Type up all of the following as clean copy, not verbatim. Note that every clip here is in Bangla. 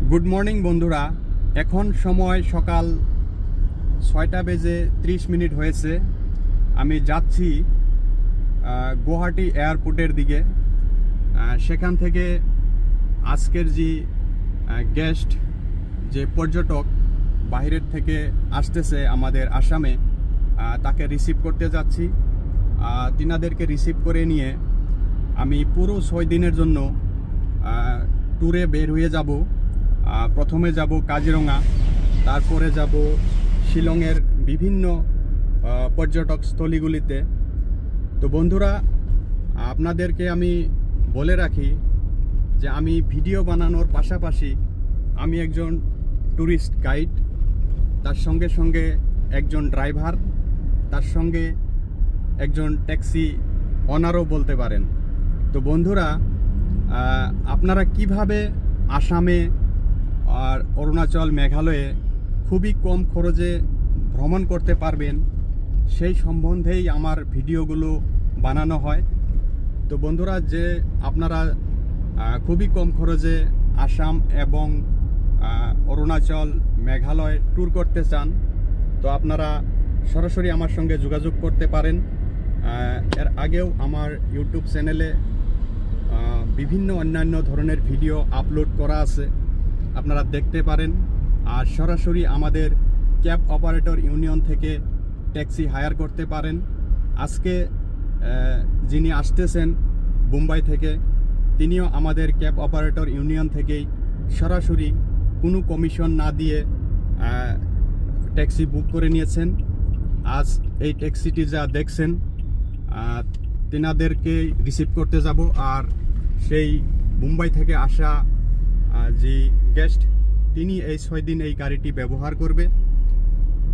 গুড মর্নিং বন্ধুরা। এখন সময় সকাল 6:30 হয়েছে। আমি যাচ্ছি গুয়াহাটি এয়ারপোর্টের দিকে। সেখান থেকে আজকের যে গেস্ট, যে পর্যটক বাইরের থেকে আসতেছে আমাদের আসামে, তাকে রিসিভ করতে যাচ্ছি। তিনাদেরকে রিসিভ করে নিয়ে আমি পুরো 6 দিনের জন্য ট্যুরে বের হয়ে যাব। প্রথমে যাব কাজিরঙা, তারপরে যাব শিলংয়ের বিভিন্ন পর্যটক স্থলীগুলিতে। তো বন্ধুরা, আপনাদেরকে আমি বলে রাখি যে আমি ভিডিও বানানোর পাশাপাশি আমি একজন ট্যুরিস্ট গাইড, তার সঙ্গে সঙ্গে একজন ড্রাইভার, তার সঙ্গে একজন ট্যাক্সি অনারও বলতে পারেন। তো বন্ধুরা, আপনারা কিভাবে আসামে আর অরুণাচল, মেঘালয়ে খুবই কম খরচে ভ্রমণ করতে পারবেন, সেই সম্বন্ধেই আমার ভিডিওগুলো বানানো হয়। তো বন্ধুরা, যে আপনারা খুবই কম খরচে আসাম এবং অরুণাচল, মেঘালয় ট্যুর করতে চান, তো আপনারা সরাসরি আমার সঙ্গে যোগাযোগ করতে পারেন। এর আগেও আমার ইউটিউব চ্যানেলে বিভিন্ন অন্যান্য ধরনের ভিডিও আপলোড করা আছে, আপনারা দেখতে পারেন। আর সরাসরি আমাদের ক্যাব অপারেটর ইউনিয়ন থেকে ট্যাক্সি হায়ার করতে পারেন। আজকে যিনি আসতেছেন মুম্বাই থেকে, তিনিও আমাদের ক্যাব অপারেটর ইউনিয়ন থেকেই সরাসরি কোনো কমিশন না দিয়ে ট্যাক্সি বুক করে নিয়েছেন। আজ এই ট্যাক্সিটি যা দেখছেন, তেনাদেরকে রিসিভ করতে যাব। আর সেই মুম্বাই থেকে আসা যে গেস্ট, তিনি এই 6 দিন এই গাড়িটি ব্যবহার করবে।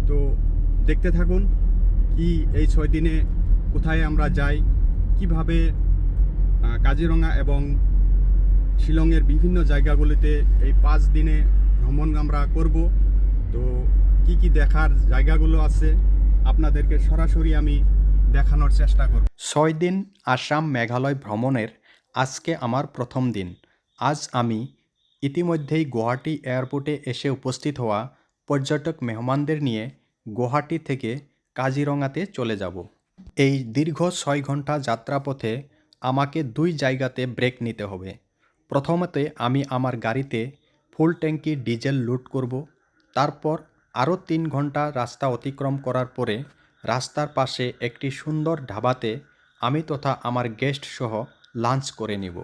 তো দেখতে থাকুন কি এই 6 দিনে কোথায় আমরা যাই, কিভাবে কাজিরঙা এবং শিলংয়ের বিভিন্ন জায়গাগুলিতে এই 5 দিনে ভ্রমণ আমরা করব। তো কি কি দেখার জায়গাগুলো আছে আপনাদেরকে সরাসরি আমি দেখানোর চেষ্টা করব। 6 দিন আসাম মেঘালয় ভ্রমণের আজকে আমার প্রথম দিন। আজ আমি ইতিমধ্যেই গুয়াহাটি এয়ারপোর্টে এসে উপস্থিত হওয়া পর্যটক মেহমানদের নিয়ে গুয়াহাটি থেকে কাজিরঙাতে চলে যাব। এই দীর্ঘ 6 ঘন্টা যাত্রাপথে আমাকে 2 জায়গাতে ব্রেক নিতে হবে। প্রথমতে আমি আমার গাড়িতে ফুল ট্যাঙ্কি ডিজেল লোড করব। তারপর আরও 3 ঘন্টা রাস্তা অতিক্রম করার পরে রাস্তার পাশে একটি সুন্দর ধাবাতে আমি তথা আমার গেস্ট সহ লাঞ্চ করে নিব।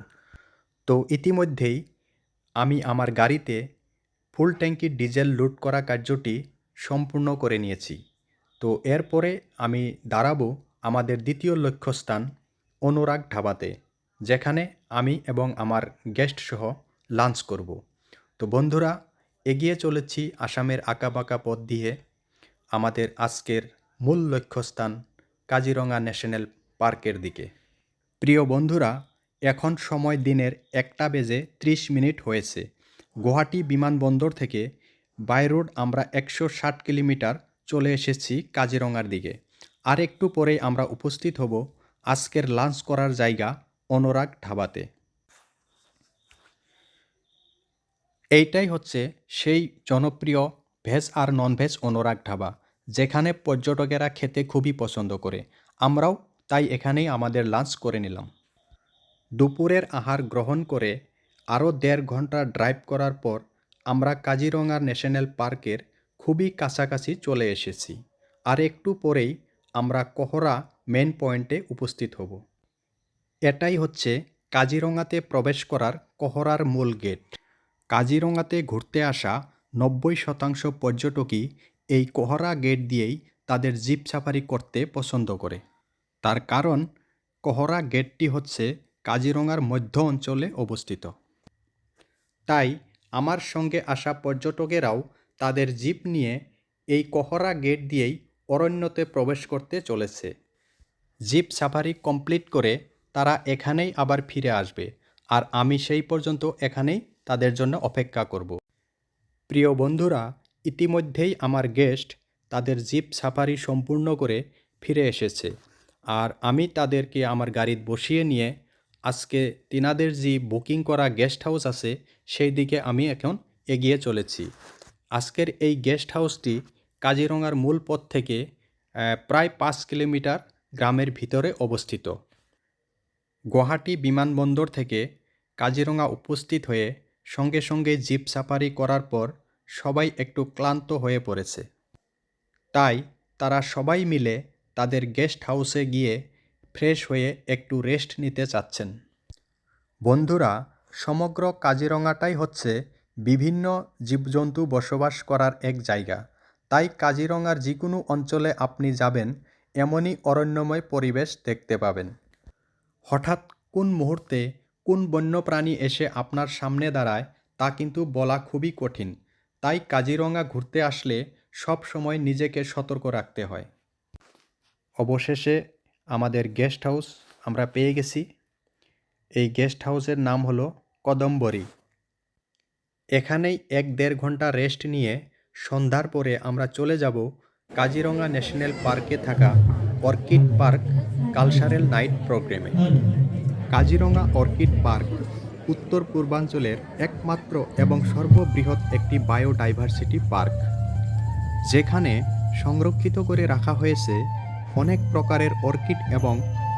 তো ইতিমধ্যেই আমি আমার গাড়িতে ফুল ট্যাঙ্কি ডিজেল লোড করা কার্যটি সম্পূর্ণ করে নিয়েছি। তো এরপরে আমি দাঁড়াবো আমাদের দ্বিতীয় লক্ষ্যস্থান অনুরাগ ধাবাতে, যেখানে আমি এবং আমার গেস্ট সহ লাঞ্চ করব। তো বন্ধুরা, এগিয়ে চলেছি আসামের আঁকাবাঁকা পথ দিয়ে আমাদের আজকের মূল লক্ষ্যস্থান কাজিরঙা ন্যাশনাল পার্কের দিকে। প্রিয় বন্ধুরা, এখন সময় দিনের 1:30 হয়েছে। গুয়াহাটি বিমানবন্দর থেকে বাই রোড আমরা 160 কিলোমিটার চলে এসেছি কাজিরঙার দিকে। আর একটু পরেই আমরা উপস্থিত হব আজকের লাঞ্চ করার জায়গা অনুরাগ ধাবাতে। এইটাই হচ্ছে সেই জনপ্রিয় ভেজ আর নন ভেজ অনুরাগ ধাবা, যেখানে পর্যটকেরা খেতে খুবই পছন্দ করে। আমরাও তাই এখানেই আমাদের লাঞ্চ করে নিলাম। দুপুরের আহার গ্রহণ করে আরও 1.5 ঘন্টা ড্রাইভ করার পর আমরা কাজিরঙা ন্যাশনাল পার্কের খুবই কাছাকাছি চলে এসেছি। আর একটু পরেই আমরা কহরা মেন পয়েন্টে উপস্থিত হব। এটাই হচ্ছে কাজিরঙাতে প্রবেশ করার কহরার মূল গেট। কাজিরঙাতে ঘুরতে আসা 90% পর্যটকই এই কহরা গেট দিয়েই তাদের জিপ সাফারি করতে পছন্দ করে। তার কারণ, কহরা গেটটি হচ্ছে কাজিরঙার মধ্য অঞ্চলে অবস্থিত। তাই আমার সঙ্গে আসা পর্যটকেরাও তাদের জিপ নিয়ে এই কহরা গেট দিয়েই অরণ্যতে প্রবেশ করতে চলেছে। জিপ সাফারি কমপ্লিট করে তারা এখানেই আবার ফিরে আসবে, আর আমি সেই পর্যন্ত এখানেই তাদের জন্য অপেক্ষা করব। প্রিয় বন্ধুরা, ইতিমধ্যেই আমার গেস্ট তাদের জিপ সাফারি সম্পূর্ণ করে ফিরে এসেছে, আর আমি তাদেরকে আমার গাড়িতে বসিয়ে নিয়ে আজকে তিনাদের যে বুকিং করা গেস্ট হাউস আছে সেই দিকে আমি এখন এগিয়ে চলেছি। আজকের এই গেস্ট হাউসটি কাজিরঙার মূল পথ থেকে প্রায় 5 কিলোমিটার গ্রামের ভিতরে অবস্থিত। গুয়াহাটি বিমানবন্দর থেকে কাজিরঙা উপস্থিত হয়ে সঙ্গে সঙ্গে জিপ সাফারি করার পর সবাই একটু ক্লান্ত হয়ে পড়েছে। তাই তারা সবাই মিলে তাদের গেস্ট হাউসে গিয়ে ফ্রেশ হয়ে একটু রেস্ট নিতে চাচ্ছেন। বন্ধুরা, সমগ্র কাজিরঙাটাই হচ্ছে বিভিন্ন জীবজন্তু বসবাস করার এক জায়গা। তাই কাজিরঙার যে কোনো অঞ্চলে আপনি যাবেন এমনই অরণ্যময় পরিবেশ দেখতে পাবেন। হঠাৎ কোন মুহূর্তে কোন বন্যপ্রাণী এসে আপনার সামনে দাঁড়ায় তা কিন্তু বলা খুবই কঠিন। তাই কাজিরঙা ঘুরতে আসলে সব সময় নিজেকে সতর্ক রাখতে হয়। অবশেষে আমাদের গেস্ট হাউস আমরা পেয়ে গেছি। এই গেস্ট হাউসের নাম হলো কদমবরী। এখানেই 1-1.5 ঘন্টা রেস্ট নিয়ে সন্ধ্যার পরে আমরা চলে যাব কাজিরঙা ন্যাশনাল পার্কে থাকা অর্কিড পার্ক কালচারাল নাইট প্রোগ্রামে। কাজিরঙা অর্কিড পার্ক উত্তর পূর্বাঞ্চলের একমাত্র এবং সর্ববৃহৎ একটি বায়োডাইভার্সিটি পার্ক, যেখানে সংরক্ষিত করে রাখা হয়েছে অনেক প্রকারের অর্কিড এবং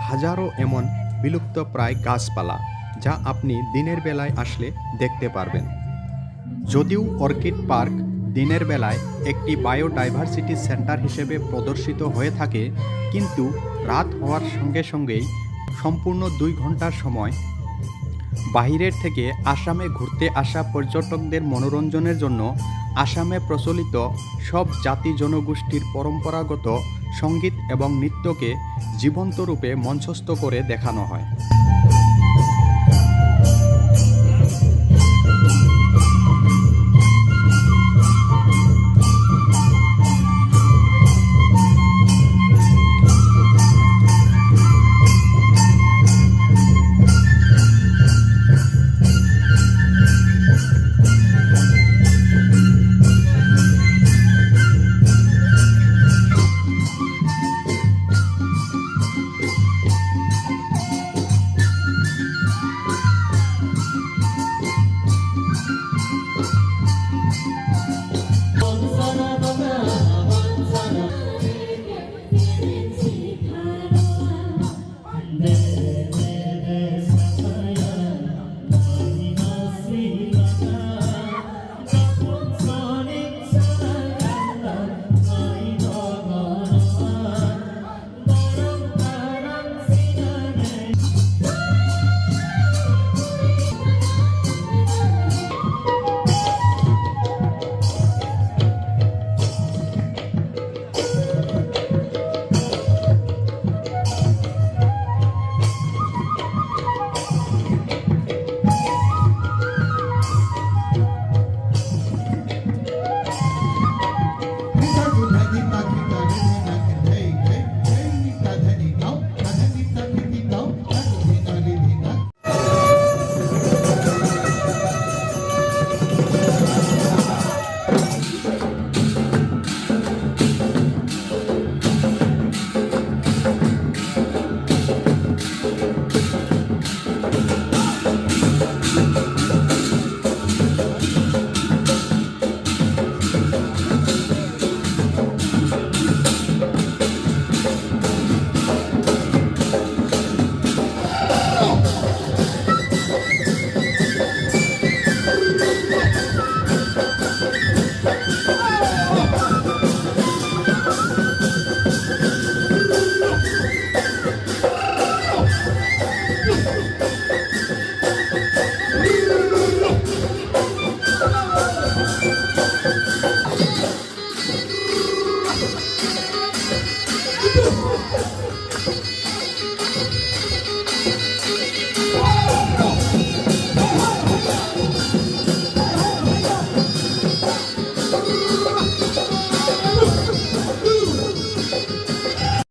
হাজারো এমন বিলুপ্তপ্রায় গাছপালা, যা আপনি দিনের বেলায় আসলে দেখতে পারবেন। যদিও অর্কিড পার্ক দিনের বেলায় একটি বায়োডাইভার্সিটি সেন্টার হিসেবে প্রদর্শিত হয়ে থাকে, কিন্তু রাত হওয়ার সঙ্গে সঙ্গেই সম্পূর্ণ 2 ঘন্টার সময় বাহিরের থেকে আসামে ঘুরতে আসা পর্যটকদের মনোরঞ্জনের জন্য আসামে প্রচলিত সব জাতি জনগোষ্ঠীর পরম্পরাগত সঙ্গীত এবং নৃত্যকে জীবন্ত রূপে মঞ্চস্থ করে দেখানো হয়।